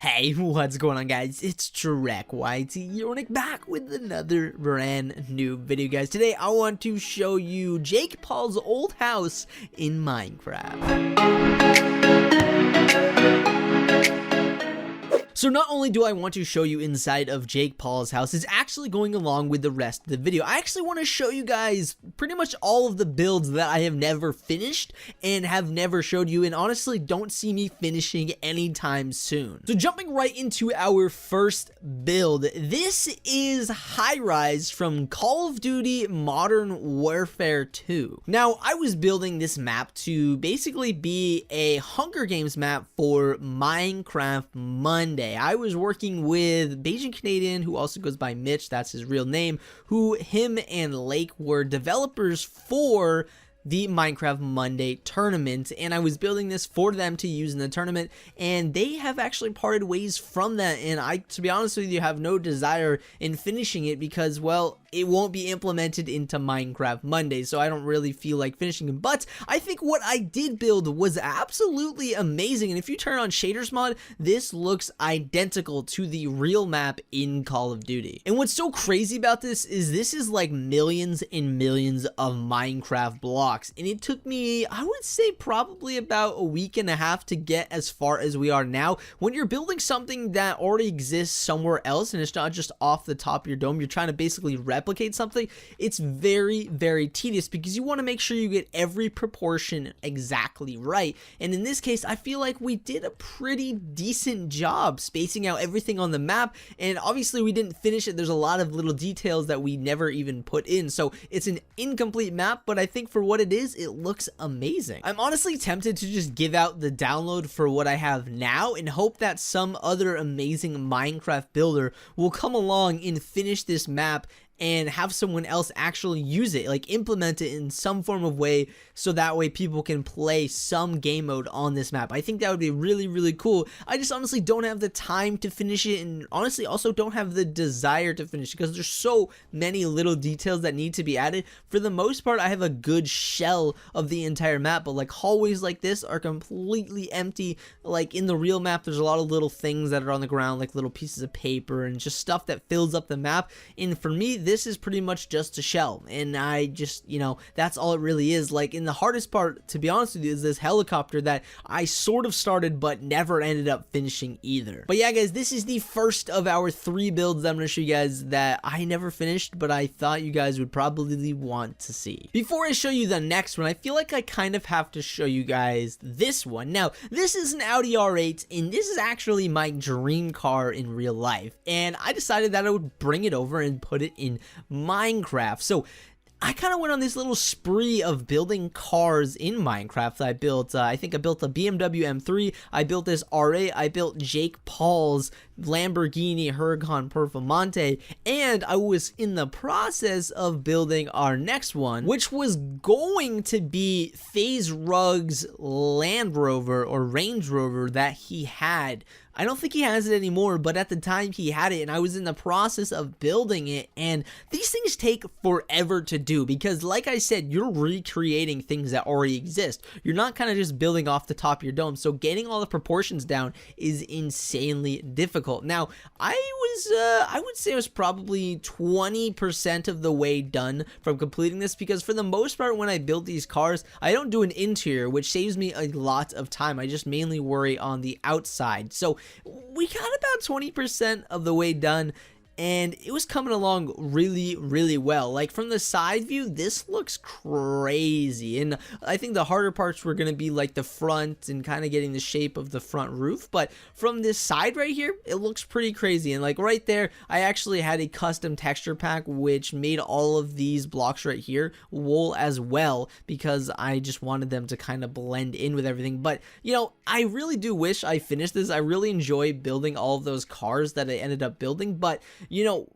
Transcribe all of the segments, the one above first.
Hey, what's going on, guys? It's Trek YT Yornik back with another brand new video, guys. Today I want to show you Jake Paul's old house in Minecraft. So not only do I want to show you inside of Jake Paul's house, it's actually going along with the rest of the video. I actually want to show you guys pretty much all of the builds that I have never finished and have never showed you, and honestly don't see me finishing anytime soon. So jumping right into our first build, this is High Rise from Call of Duty Modern Warfare 2. Now, I was building this map to basically be a Hunger Games map for Minecraft Monday. I was working with Bayesian Canadian, who also goes by Mitch, that's his real name, him and Lake were developers for the Minecraft Monday tournament, and I was building this for them to use in the tournament, and they have actually parted ways from that, and I, to be honest with you, have no desire in finishing it because, well, it won't be implemented into Minecraft Monday, so I don't really feel like finishing it. But I think what I did build was absolutely amazing, and if you turn on shaders mod, this looks identical to the real map in Call of Duty. And what's so crazy about this is like millions and millions of Minecraft blocks, and it took me, I would say, probably about a week and a half to get as far as we are now. When you're building something that already exists somewhere else and it's not just off the top of your dome, you're trying to basically replicate something, it's very, very tedious because you want to make sure you get every proportion exactly right. And in this case, I feel like we did a pretty decent job spacing out everything on the map, and obviously we didn't finish it. There's a lot of little details that we never even put in, so it's an incomplete map, but I think for what it is, it looks amazing. I'm honestly tempted to just give out the download for what I have now and hope that some other amazing Minecraft builder will come along and finish this map and have someone else actually use it, like implement it in some form of way, so that way people can play some game mode on this map. I think that would be really, really cool. I just honestly don't have the time to finish it, and honestly also don't have the desire to finish it because there's so many little details that need to be added. For the most part, I have a good shell of the entire map, but like hallways like this are completely empty. Like in the real map, there's a lot of little things that are on the ground, like little pieces of paper and just stuff that fills up the map. And for me, this is pretty much just a shell, and I just, you know, that's all it really is. Like, in the hardest part, to be honest with you, is this helicopter that I sort of started but never ended up finishing either. But yeah, guys, this is the first of our 3 builds that I'm going to show you guys that I never finished, but I thought you guys would probably want to see. Before I show you the next one, I feel like I kind of have to show you guys this one. Now, this is an Audi R8, and this is actually my dream car in real life, and I decided that I would bring it over and put it in Minecraft. So I kind of went on this little spree of building cars in Minecraft. I built, I think I built a BMW M3, I built this R8, I built Jake Paul's Lamborghini Huracan Performante, and I was in the process of building our next one, which was going to be FaZe Rug's Land Rover or Range Rover that he had. I don't think he has it anymore, but at the time he had it, and I was in the process of building it, and these things take forever to do because, like I said, you're recreating things that already exist. You're not kind of just building off the top of your dome, so getting all the proportions down is insanely difficult. Now, I would say I was probably 20% of the way done from completing this because for the most part, when I build these cars, I don't do an interior, which saves me a lot of time. I just mainly worry on the outside. So we got about 20% of the way done, and it was coming along really, really well. Like from the side view, this looks crazy, and I think the harder parts were going to be like the front and kind of getting the shape of the front roof, but from this side right here, it looks pretty crazy. And like right there, I actually had a custom texture pack which made all of these blocks right here wool as well because I just wanted them to kind of blend in with everything. But you know, I really do wish I finished this. I really enjoy building all of those cars that I ended up building, but you know,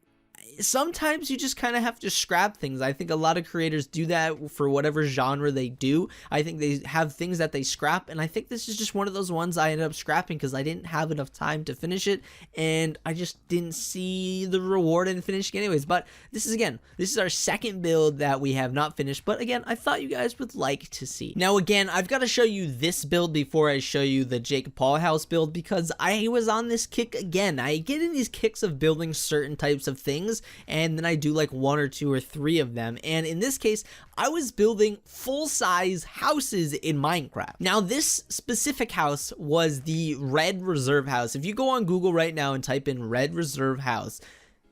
sometimes you just kind of have to scrap things. I think a lot of creators do that for whatever genre they do. I think they have things that they scrap, and I think this is just one of those ones I ended up scrapping because I didn't have enough time to finish it, and I just didn't see the reward in finishing anyways. But this is our second build that we have not finished, but again, I thought you guys would like to see. Now again, I've got to show you this build before I show you the Jake Paul house build, because I was on this kick again. I get in these kicks of building certain types of things, and then I do like 1 or 2 or 3 of them, and in this case, I was building full-size houses in Minecraft. Now this specific house was the Red Reserve house. If you go on Google right now and type in Red Reserve house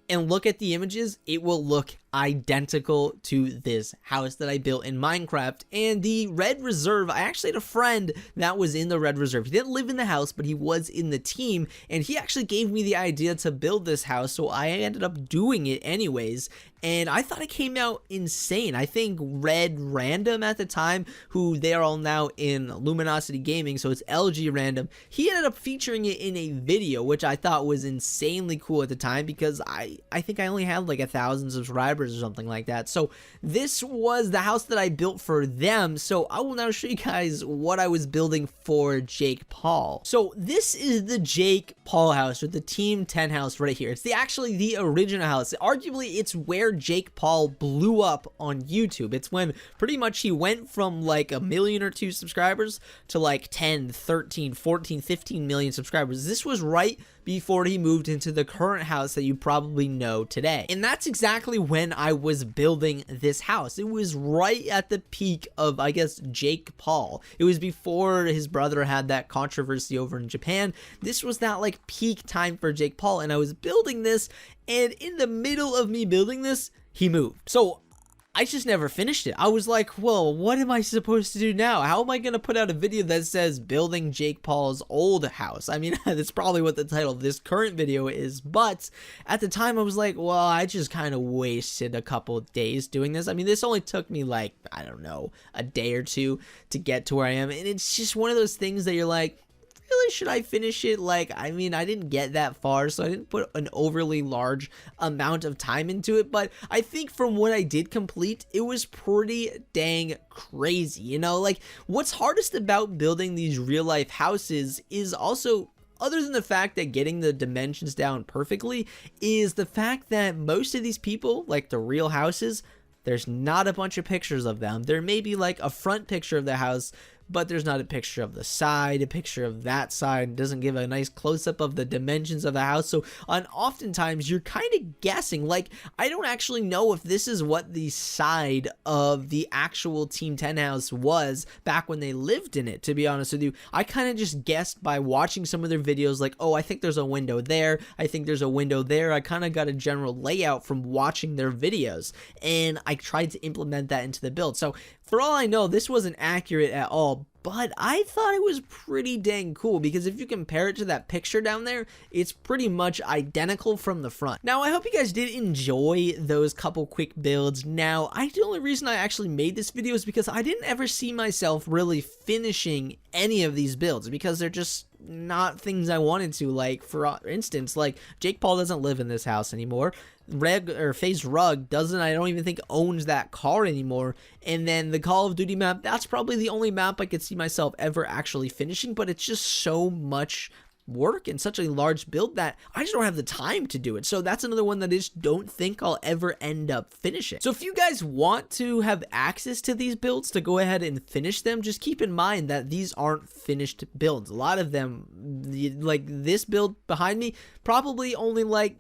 and look at the images, it will look identical to this house that I built in Minecraft. And the Red Reserve, I actually had a friend that was in the Red Reserve. He didn't live in the house, but he was in the team, and he actually gave me the idea to build this house, so I ended up doing it anyways, and I thought it came out insane. I think Red Random at the time, who they are all now in Luminosity Gaming, so it's LG Random, he ended up featuring it in a video, which I thought was insanely cool at the time, because I think I only had like 1,000 subscribers or something like that. So this was the house that I built for them. So I will now show you guys what I was building for Jake Paul. So this is the Jake Paul house, or the Team 10 house right here. It's actually the original house. Arguably, it's where Jake Paul blew up on YouTube. It's when pretty much he went from like 1 million or 2 subscribers to like 10, 13, 14, 15 million subscribers. This was right before he moved into the current house that you probably know today. And that's exactly when I was building this house. It was right at the peak of, I guess, Jake Paul. It was before his brother had that controversy over in Japan. This was that like peak time for Jake Paul, and I was building this, and in the middle of me building this, he moved. So I just never finished it. I was like, well, what am I supposed to do now? How am I going to put out a video that says building Jake Paul's old house? I mean, that's probably what the title of this current video is, but at the time I was like, well, I just kind of wasted a couple days doing this. I mean, this only took me like, I don't know, a day or 2 to get to where I am, and it's just one of those things that you're like, really, should I finish it? Like, I mean, I didn't get that far, so I didn't put an overly large amount of time into it, but I think from what I did complete, it was pretty dang crazy, you know? Like, what's hardest about building these real-life houses is also, other than the fact that getting the dimensions down perfectly, is the fact that most of these people, like the real houses, there's not a bunch of pictures of them. There may be like a front picture of the house, but there's not a picture of the side, a picture of that side. It doesn't give a nice close-up of the dimensions of the house. So oftentimes you're kind of guessing. Like, I don't actually know if this is what the side of the actual Team 10 house was back when they lived in it, to be honest with you. I kind of just guessed by watching some of their videos, like, oh, I think there's a window there, I think there's a window there. I kind of got a general layout from watching their videos, and I tried to implement that into the build. So for all I know, this wasn't accurate at all, but I thought it was pretty dang cool, because if you compare it to that picture down there, it's pretty much identical from the front. Now, I hope you guys did enjoy those couple quick builds. Now, the only reason I actually made this video is because I didn't ever see myself really finishing any of these builds, because they're just not things I wanted to. Like, for instance, like, Jake Paul doesn't live in this house anymore. FaZe Rug doesn't, I don't even think, owns that car anymore. And then the Call of Duty map, that's probably the only map I could see myself ever actually finishing, but it's just so much work and such a large build that I just don't have the time to do it. So that's another one that I just don't think I'll ever end up finishing. So if you guys want to have access to these builds to go ahead and finish them, just keep in mind that these aren't finished builds. A lot of them, like this build behind me, probably only like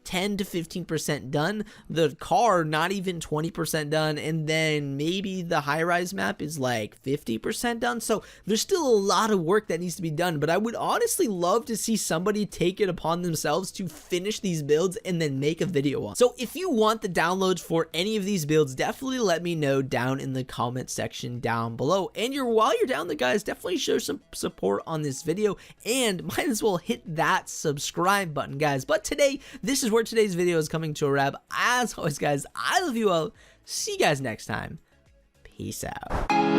10 to 15% done. The car, not even 20% done. And then maybe the high-rise map is like 50% done. So there's still a lot of work that needs to be done. But I would honestly love to see somebody take it upon themselves to finish these builds and then make a video on. So if you want the downloads for any of these builds, definitely let me know down in the comment section down below. And while you're down there, guys, definitely show some support on this video, and might as well hit that subscribe button, guys. But today, this is where today's video is coming to a wrap. As always, guys, I love you all. See you guys next time. Peace out.